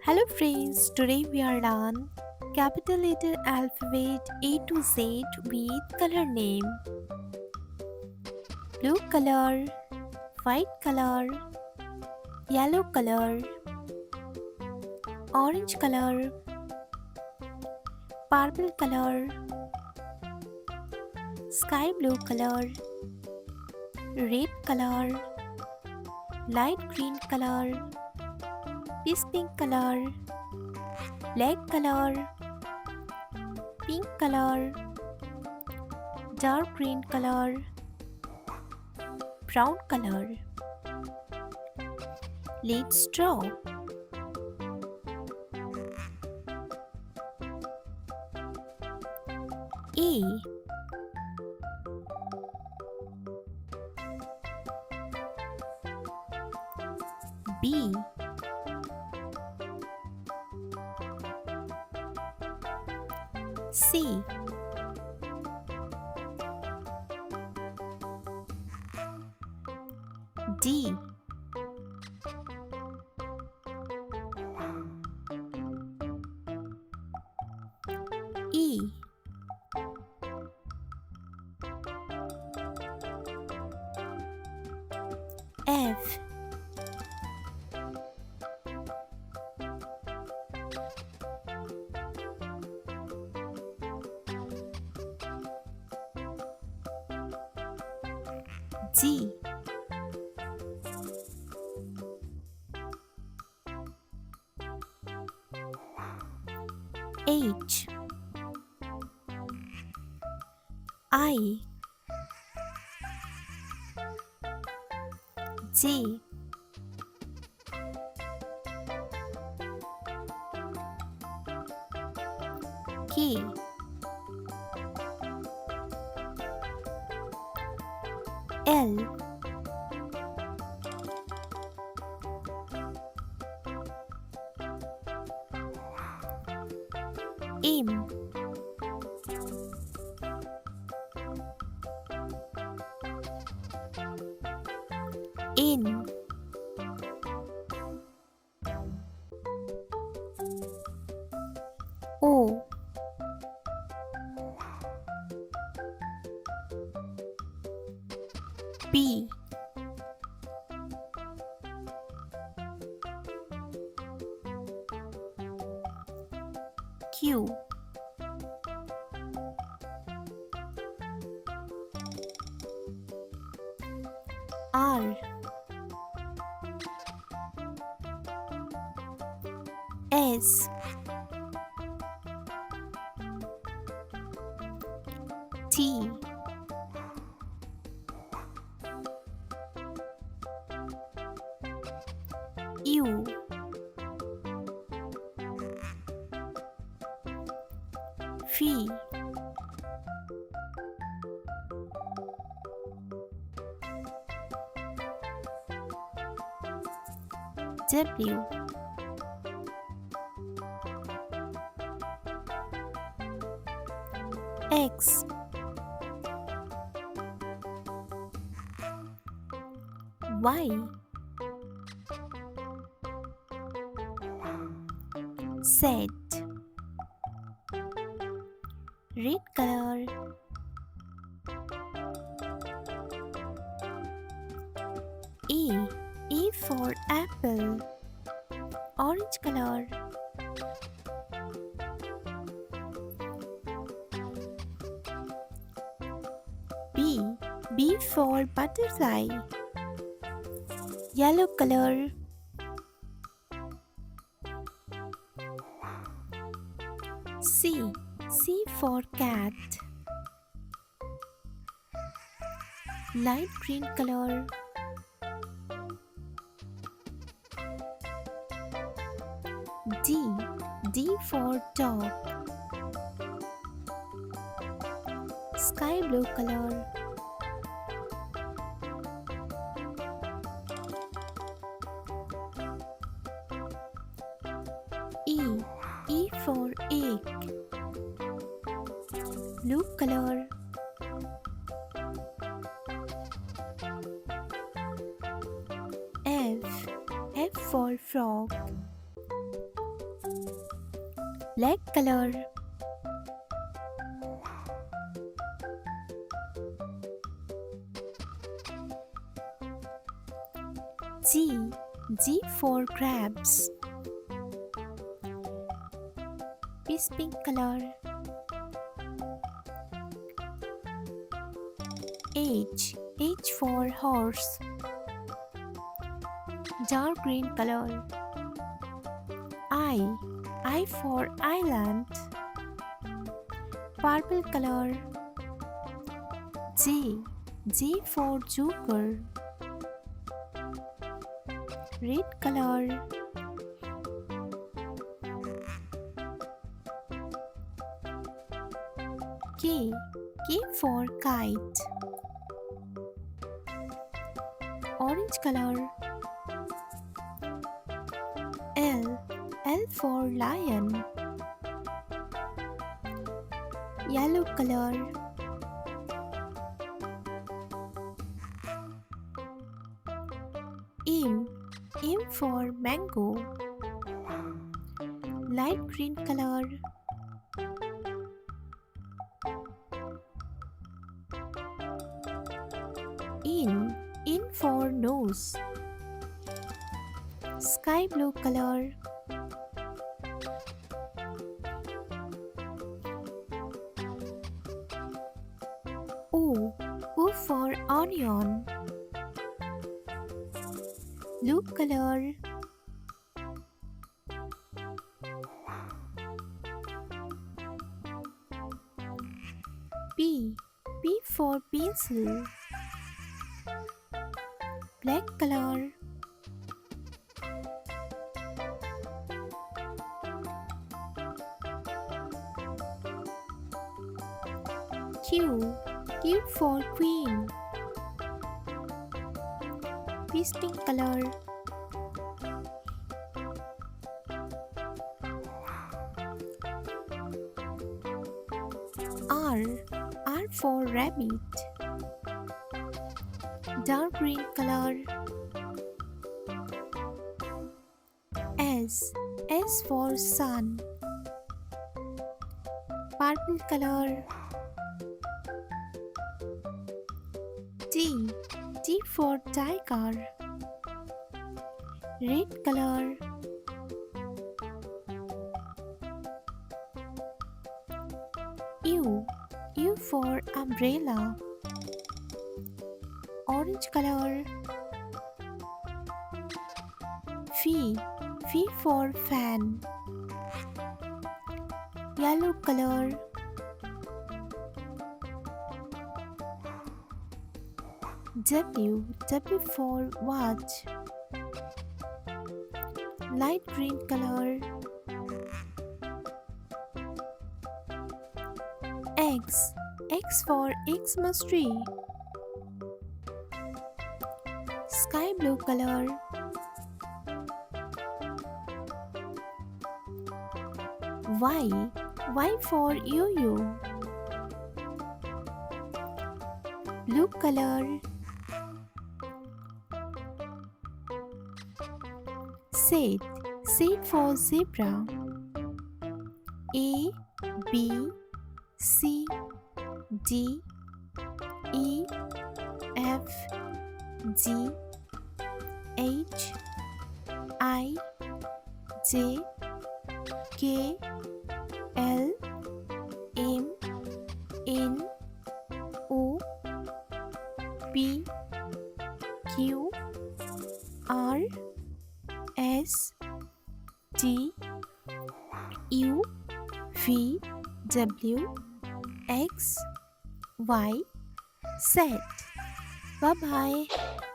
Hello friends, today we are on capital letter alphabet A to Z with color name. Blue color, white color, yellow color, orange color, purple color, sky blue color, red color, light green color, peach pink color, black color, pink color, dark green color, brown color. Let's draw. A, B, C, D, E, F, G, H, I, J, K, L, M, N, O, P, Q, R, S, T, U, V, W, X, Y, Z, red color, A, A for apple, orange color, B, B for butterfly, yellow color, C, C for cat, light green color, D, D for dog, sky blue color, E, E for egg, blue color, F, F for frog, Black color. G. G for grapes. Peach pink color. H. H for horse. Dark green color. I. I for island. Purple color. J. J for joker. Red color. K. K for kite. Orange color. L. L for lion. Yellow color. M. M for mango. Light green color. N. N for nose. Sky blue color. O. O for onion. Blue color. P. P for pencil. Black color. Q. Q for queen. Peach pink color. R. R for rabbit. Dark green color. S. S for sun. Purple color. T. T for tiger. Red color. U. U for umbrella. Orange color. V. V for fan. Yellow color. W. W for watch. Light green color. X. X for Xmas tree. Sky blue color. Y. Y for yo-yo. Blue color. Z. Z for zebra. A, B, C, D, E, F, G, H, I, J, K, L, M, N, O, P, Q, R, S, T, U, V, W, X, Y, Z. Bye bye.